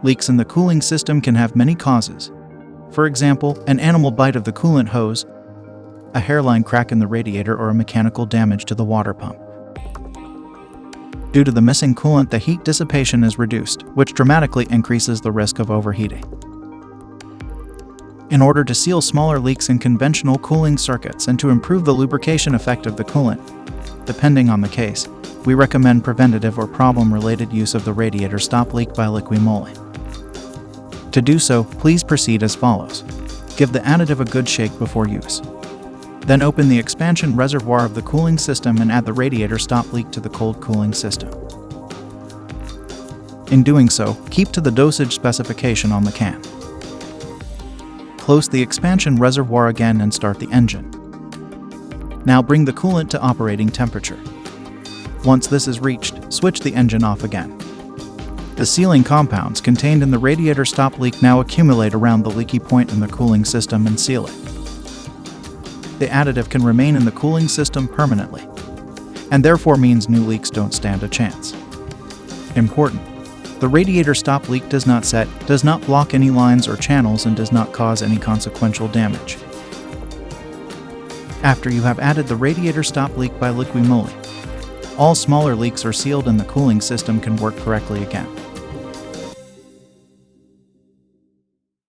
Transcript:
Leaks in the cooling system can have many causes. For example, an animal bite of the coolant hose, a hairline crack in the radiator, or a mechanical damage to the water pump. Due to the missing coolant, the heat dissipation is reduced, which dramatically increases the risk of overheating. In order to seal smaller leaks in conventional cooling circuits and to improve the lubrication effect of the coolant, depending on the case, we recommend preventative or problem-related use of the radiator stop-leak by LIQUI MOLY. To do so, please proceed as follows. Give the additive a good shake before use. Then open the expansion reservoir of the cooling system and add the radiator stop-leak to the cold cooling system. In doing so, keep to the dosage specification on the can. Close the expansion reservoir again and start the engine. Now bring the coolant to operating temperature. Once this is reached, switch the engine off again. The sealing compounds contained in the radiator stop-leak now accumulate around the leaky point in the cooling system and seal it. The additive can remain in the cooling system permanently, and therefore means new leaks don't stand a chance. Important: the radiator stop-leak does not block any lines or channels and does not cause any consequential damage. After you have added the radiator stop-leak by LIQUI MOLY, all smaller leaks are sealed and the cooling system can work correctly again.